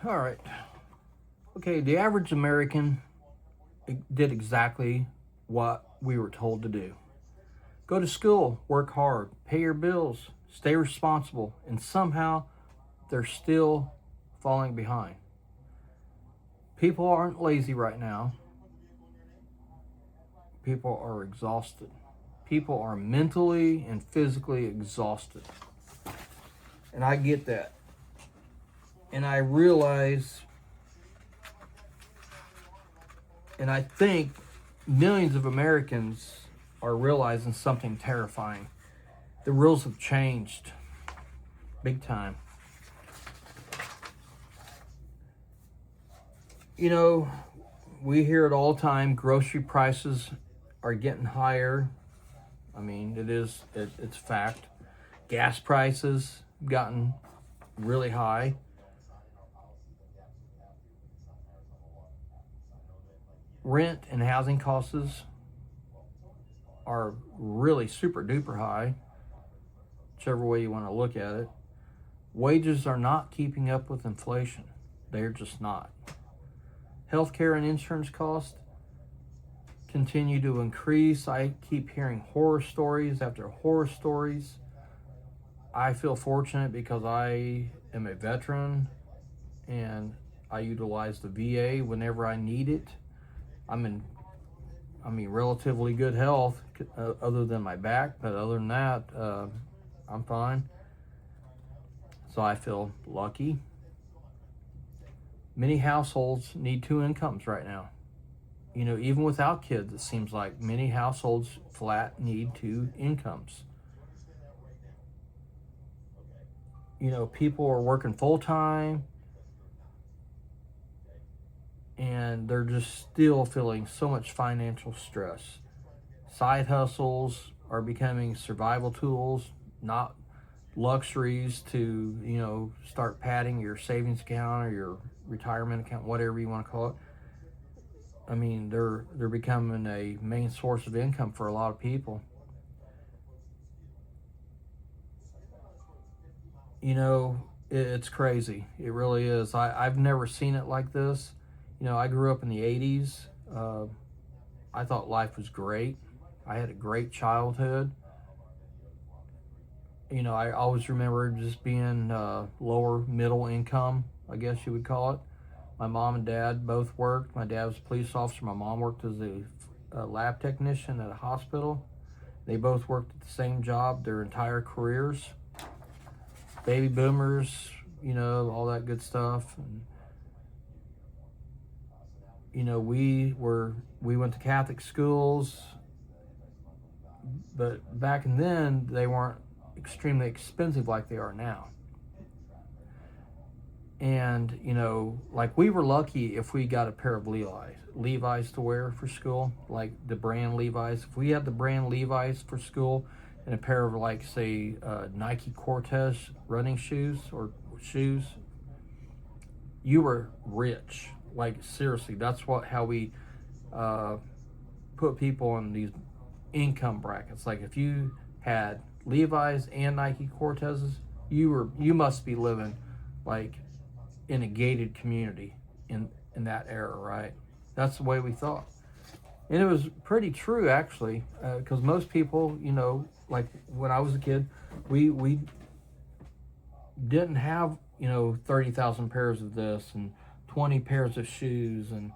All right. Okay, the average American did exactly what we were told to do. Go to school, work hard, pay your bills, stay responsible, and somehow they're still falling behind. People aren't lazy right now. People are exhausted. People are mentally and physically exhausted. And I get that. And I realize, and I think millions of Americans are realizing something terrifying. The rules have changed big time. You know, we hear it all the time, grocery prices are getting higher. I mean, it's fact. Gas prices have gotten really high. Rent and housing costs are really super duper high, whichever way you want to look at it. Wages are not keeping up with inflation. They're just not. Healthcare and insurance costs continue to increase. I keep hearing horror stories after horror stories. I feel fortunate because I am a veteran and I utilize the VA whenever I need it. I'm in relatively good health, other than my back, but other than that, I'm fine. So I feel lucky. Many households need two incomes right now. You know, even without kids, it seems like many households flat need two incomes. You know, people are working full time and they're just still feeling so much financial stress. Side hustles are becoming survival tools, not luxuries to, start padding your savings account or your retirement account, whatever you want to call it. I mean, they're becoming a main source of income for a lot of people. You know, it's crazy. It really is. I've never seen it like this. You know, I grew up in the 80s. I thought life was great. I had a great childhood. You know, I always remember just being lower middle income, I guess you would call it. My mom and dad both worked. My dad was a police officer. My mom worked as a lab technician at a hospital. They both worked at the same job their entire careers. Baby boomers, all that good stuff. And, we went to Catholic schools, but back then they weren't extremely expensive like they are now. And, like we were lucky if we got a pair of Levi's to wear for school, like the brand Levi's. If we had the brand Levi's for school and a pair of, like, say, Nike Cortez running shoes or shoes, you were rich. Like, seriously, that's how we put people in these income brackets. Like, if you had Levi's and Nike Cortezes, you must be living like in a gated community in that era, right? That's the way we thought. And it was pretty true, actually, because most people, like when I was a kid, we didn't have, 30,000 pairs of this and 20 pairs of shoes. And,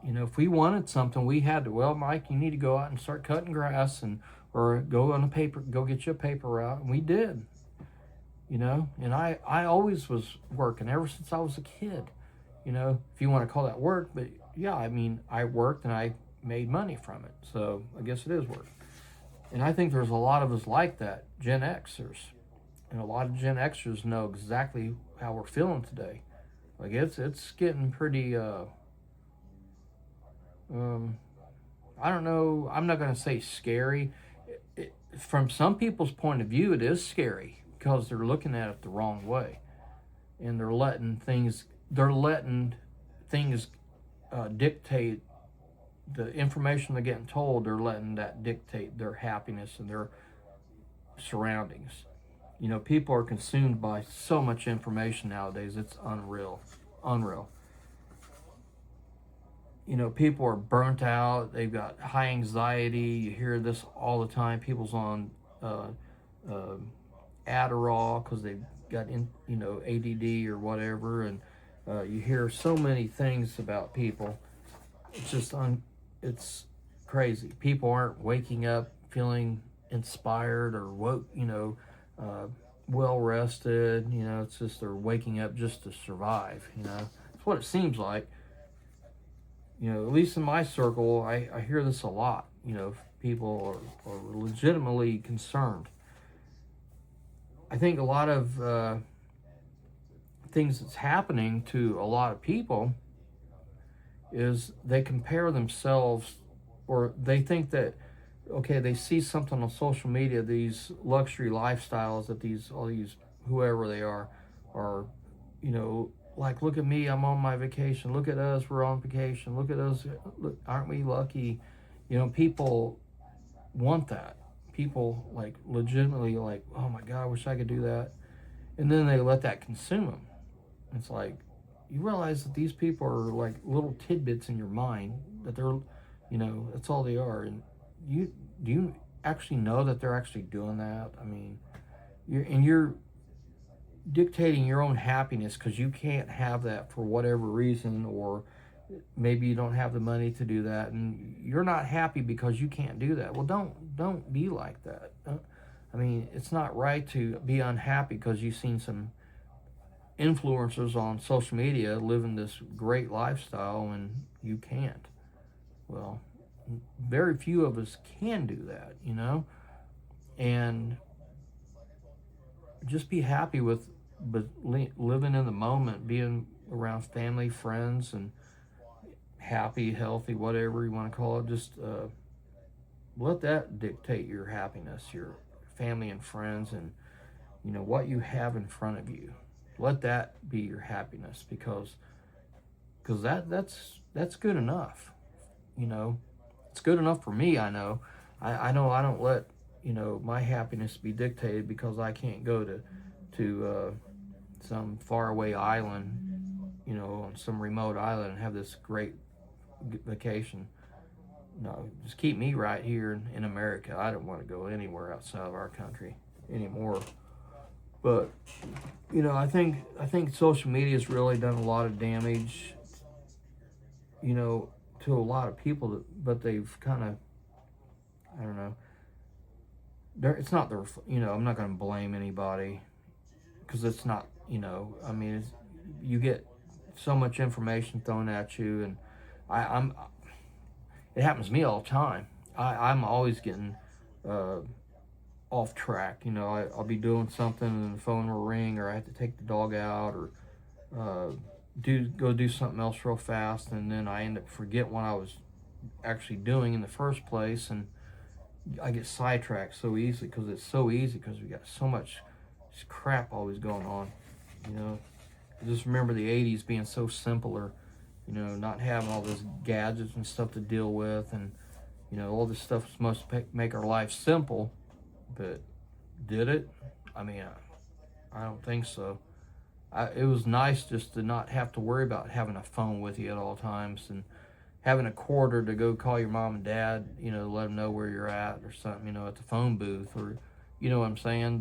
if we wanted something, we had to, well, Mike, you need to go out and start cutting grass or go get you a paper route. And we did. And I always was working ever since I was a kid, if you want to call that work. But yeah, I mean, I worked and I made money from it. So I guess it is work. And I think there's a lot of us like that, Gen Xers. And a lot of Gen Xers know exactly how we're feeling today. Like it's getting pretty, I don't know, I'm not going to say scary. From some people's point of view, it is scary because they're looking at it the wrong way, and they're letting things dictate the information they're getting told. They're letting that dictate their happiness and their surroundings. People are consumed by so much information nowadays. It's unreal. People are burnt out. They've got high anxiety. You hear this all the time. People's on uh, uh, Adderall because they've got ADD or whatever, and you hear so many things about people. It's just it's crazy. People aren't waking up feeling inspired or uh, well rested. It's just they're waking up just to survive. It's what it seems like. At least in my circle, I hear this a lot. People are legitimately concerned. I think a lot of things that's happening to a lot of people is they compare themselves, or they think that, okay, they see something on social media, these luxury lifestyles that all these whoever they are, like, look at me, I'm on my vacation. Look at us, we're on vacation. Look at us, look, aren't we lucky? People want that. People like legitimately like, oh my God, I wish I could do that. And then they let that consume them. It's like, you realize that these people are like little tidbits in your mind, that they're, that's all they are. And do you actually know that they're actually doing that? I mean, you're dictating your own happiness because you can't have that for whatever reason, or maybe you don't have the money to do that, and you're not happy because you can't do that. Well, don't be like that. I mean, it's not right to be unhappy because you've seen some influencers on social media living this great lifestyle and you can't. Well, very few of us can do that, and just be happy with living in the moment, being around family, friends, and happy, healthy, whatever you want to call it. Just let that dictate your happiness, your family and friends, and what you have in front of you. Let that be your happiness, because that's good enough. It's good enough for me. I know I don't let my happiness be dictated because I can't go to some faraway island, on some remote island, and have this great vacation. No, just keep me right here in America. I don't want to go anywhere outside of our country anymore. But I think social media has really done a lot of damage, to a lot of people. But they've kind of, I don't know. It's not their. I'm not going to blame anybody, because it's not. I mean, you get so much information thrown at you, and I'm. It happens to me all the time. I'm always getting off track. I'll be doing something and the phone will ring, or I have to take the dog out, or go do something else real fast, and then I end up forget what I was actually doing in the first place, and I get sidetracked so easily because it's so easy, because we got so much crap always going on. I just remember the 80s being so simpler, not having all those gadgets and stuff to deal with, and all this stuff was supposed to make our life simple, but did it? I mean, I don't think so. It was nice just to not have to worry about having a phone with you at all times, and having a quarter to go call your mom and dad, let them know where you're at or something, at the phone booth, or, what I'm saying?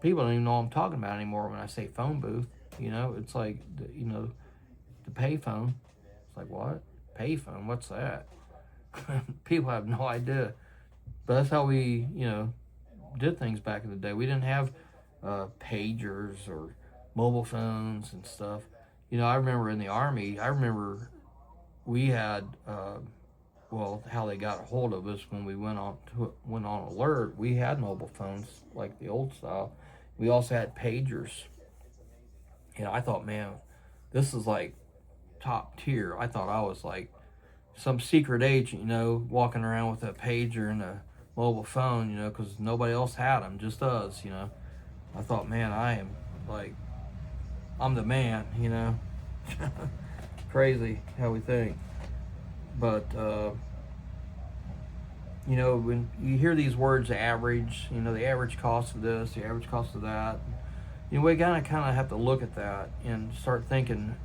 People don't even know what I'm talking about anymore when I say phone booth. It's like, the pay phone. It's like, what? Pay phone? What's that? People have no idea. But that's how we, did things back in the day. We didn't have pagers or mobile phones and stuff. I remember in the Army, we had, how they got a hold of us when we went on alert. We had mobile phones like the old style. We also had pagers. I thought, man, this is like top tier. I thought I was like some secret agent, walking around with a pager and a mobile phone, because nobody else had them, just us, I thought, man, I'm the man, Crazy how we think. But when you hear these words, average, the average cost of this, the average cost of that, we gotta kind of have to look at that and start thinking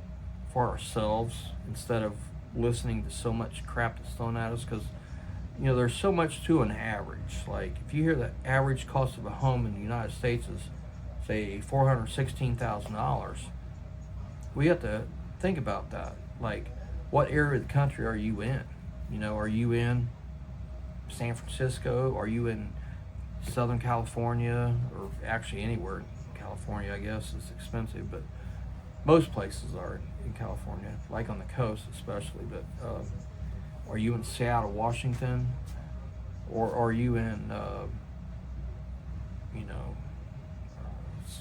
for ourselves instead of listening to so much crap that's thrown at us. Because there's so much to an average. Like if you hear the average cost of a home in the United States is, say, $416,000, we have to think about that. Like, what area of the country are you in? Are you in San Francisco? Are you in Southern California? Or actually anywhere in California, I guess. It's expensive, but most places are in California, like on the coast especially. But are you in Seattle, Washington? Or are you in, let's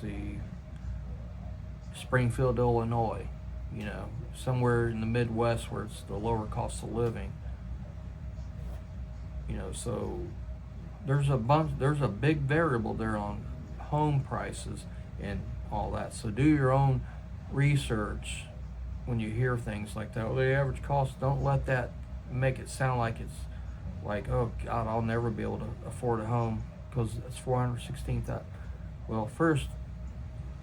see, Springfield, Illinois? Somewhere in the Midwest where it's the lower cost of living. So there's a big variable there on home prices and all that. So do your own research when you hear things like that. Well, the average cost, don't let that make it sound like it's like, oh God, I'll never be able to afford a home because it's $416,000. Well, first,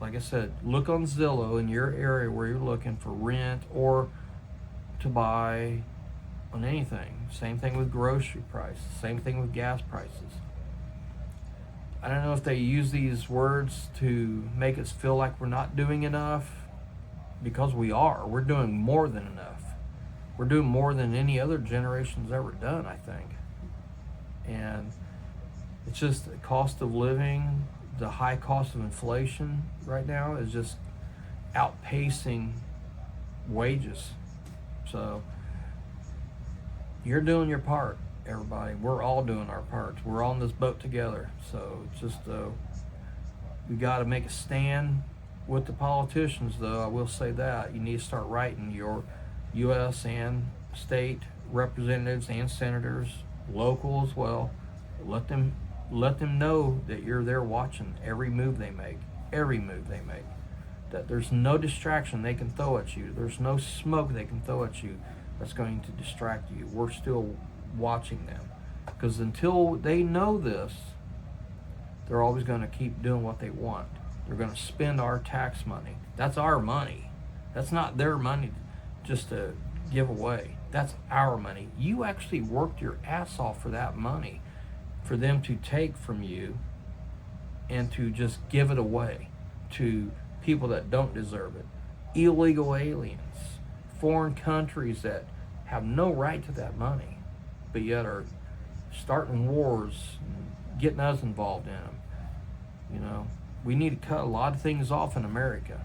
like I said, look on Zillow in your area where you're looking for rent or to buy on anything. Same thing with grocery prices. Same thing with gas prices. I don't know if they use these words to make us feel like we're not doing enough, because we are. We're doing more than enough. We're doing more than any other generation's ever done, I think. And it's just the cost of living, the high cost of inflation right now is just outpacing wages. So you're doing your part, everybody. We're all doing our parts. We're all in this boat together. So it's just we got to make a stand with the politicians, though. I will say that you need to start writing your U.S. and state representatives and senators, local as well. Let them know that you're there watching every move they make, that there's no distraction they can throw at you. There's no smoke they can throw at you that's going to distract you. We're still watching them, because until they know this, they're always going to keep doing what they want. They're going to spend our tax money. That's our money. That's not their money just to give away. That's our money. You actually worked your ass off for that money, for them to take from you and to just give it away to people that don't deserve it. Illegal aliens, foreign countries that have no right to that money, but yet are starting wars and getting us involved in them. We need to cut a lot of things off in America.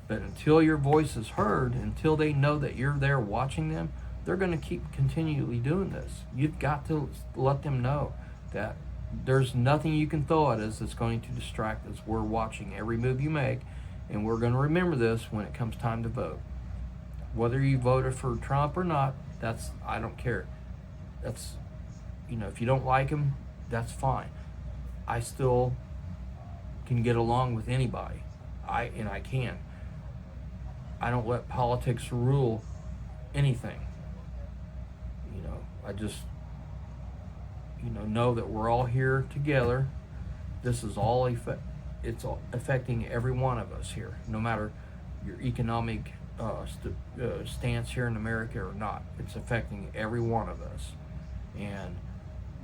But until your voice is heard, until they know that you're there watching them, they're going to keep continually doing this. You've got to let them know that there's nothing you can throw at us that's going to distract us. We're watching every move you make, and we're going to remember this when it comes time to vote. Whether you voted for Trump or not, I don't care. That's, if you don't like him, that's fine. I still can get along with anybody. I can. I don't let politics rule anything. I just, know that we're all here together. This is all it's all affecting every one of us here, no matter your economic stance here in America or not. It's affecting every one of us. And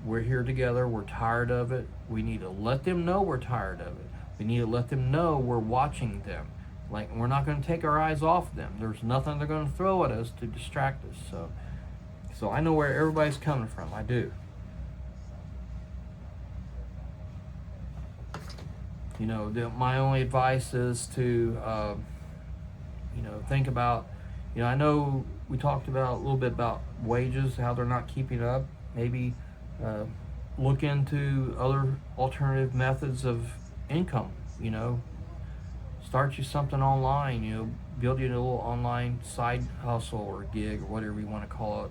we're here together. We're tired of it. We need to let them know we're tired of it. We need to let them know we're watching them. Like, we're not going to take our eyes off them. There's nothing they're going to throw at us to distract us. So I know where everybody's coming from. I do. My only advice is to, think about, I know we talked about a little bit about wages, how they're not keeping up. Maybe look into other alternative methods of income. Start you something online, build you a little online side hustle or gig or whatever you want to call it.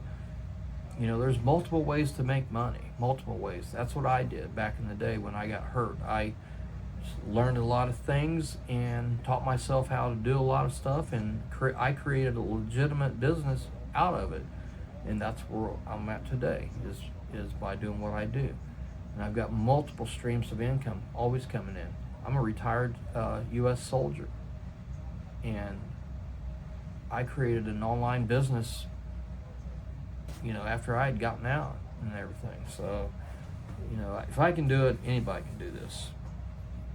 There's multiple ways to make money, multiple ways. That's what I did back in the day when I got hurt. I learned a lot of things and taught myself how to do a lot of stuff, and I created a legitimate business out of it. And that's where I'm at today, is by doing what I do. And I've got multiple streams of income always coming in. I'm a retired U.S. soldier, and I created an online business, after I had gotten out and everything. So, if I can do it, anybody can do this.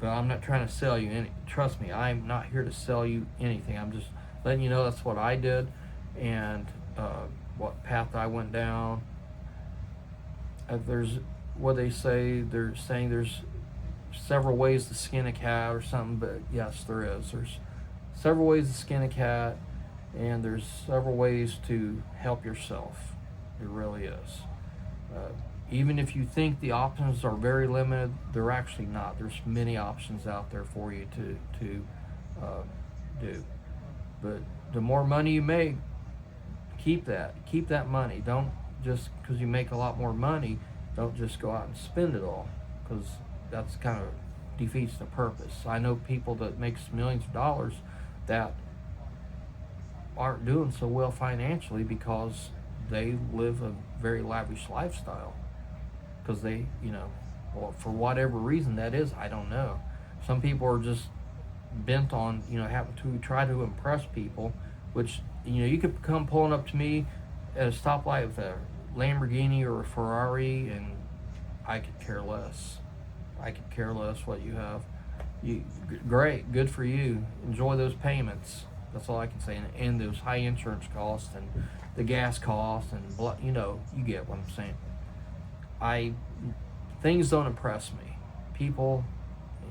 But I'm not trying to sell you any. Trust me, I'm not here to sell you anything. I'm just letting you know that's what I did, and what path I went down. There's what they say. They're saying there's several ways to skin a cat or something, but yes, there is. There's several ways to skin a cat, and there's several ways to help yourself. It really is. Even if you think the options are very limited, they're actually not. There's many options out there for you to do. But the more money you make, keep that money. Don't just because you make a lot more money, don't just go out and spend it all, because that's kind of defeats the purpose. I know people that makes millions of dollars that aren't doing so well financially because they live a very lavish lifestyle, because they, well, for whatever reason that is, I don't know. Some people are just bent on, having to try to impress people, which, you could come pulling up to me at a stoplight with a Lamborghini or a Ferrari, and I could care less. I could care less what you have. Great, good for you. Enjoy those payments. That's all I can say. And those high insurance costs and the gas costs and you get what I'm saying. Things don't impress me. People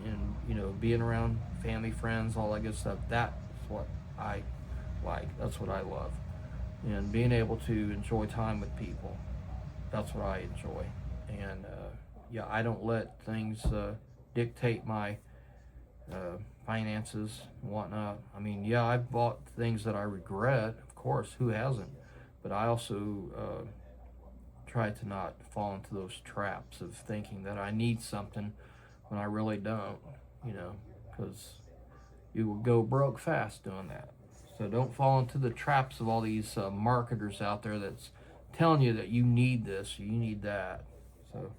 and being around family, friends, all that good stuff. That's what I like. That's what I love. And being able to enjoy time with people. That's what I enjoy. And I don't let things dictate my finances and whatnot. I mean, I've bought things that I regret, of course, who hasn't? But I also try to not fall into those traps of thinking that I need something when I really don't, because you will go broke fast doing that. So don't fall into the traps of all these marketers out there that's telling you that you need this, you need that. So,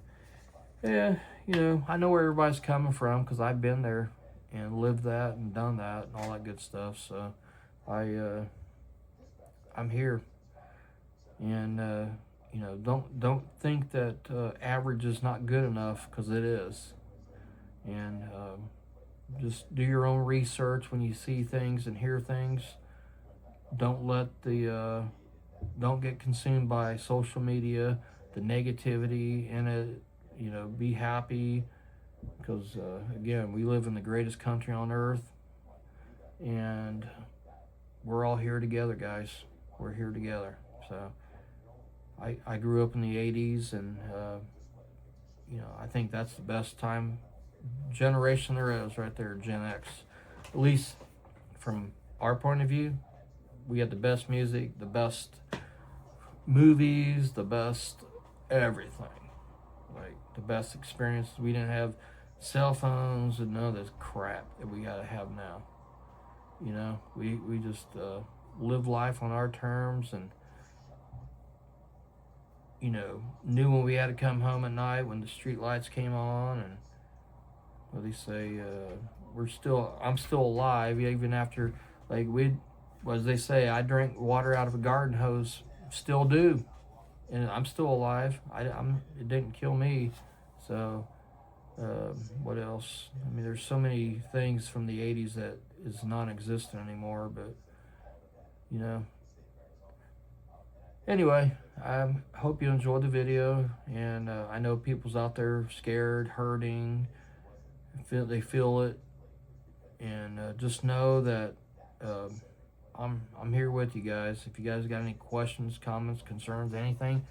I know where everybody's coming from, because I've been there and lived that and done that and all that good stuff. So I'm here, and don't think that average is not good enough, because it is. And just do your own research when you see things and hear things. Don't get consumed by social media, the negativity in it. Be happy, because again, we live in the greatest country on earth, and we're all here together, guys. We're here together. So I grew up in the 80s, and I think that's the best time generation there is, right there, Gen X. At least from our point of view, we had the best music, the best movies, the best everything. Like, the best experience. We didn't have cell phones and none of this crap that we gotta have now. We just live life on our terms, and knew when we had to come home at night when the street lights came on. And what they say, I'm still alive even after, as they say, I drank water out of a garden hose, still do, and I'm still alive. It didn't kill me. So what else? I mean, there's so many things from the 80s that is non-existent anymore, but anyway, I hope you enjoyed the video, and I know people's out there scared, hurting, they feel it, and just know that I'm here with you guys. If you guys got any questions, comments, concerns, anything,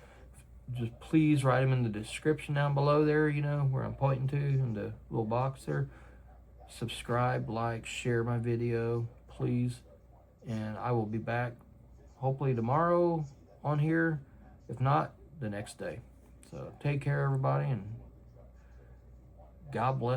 just please write them in the description down below there, where I'm pointing to in the little box there. Subscribe, like, share my video, please, and I will be back hopefully tomorrow on here, if not the next day. So take care, everybody, and God bless.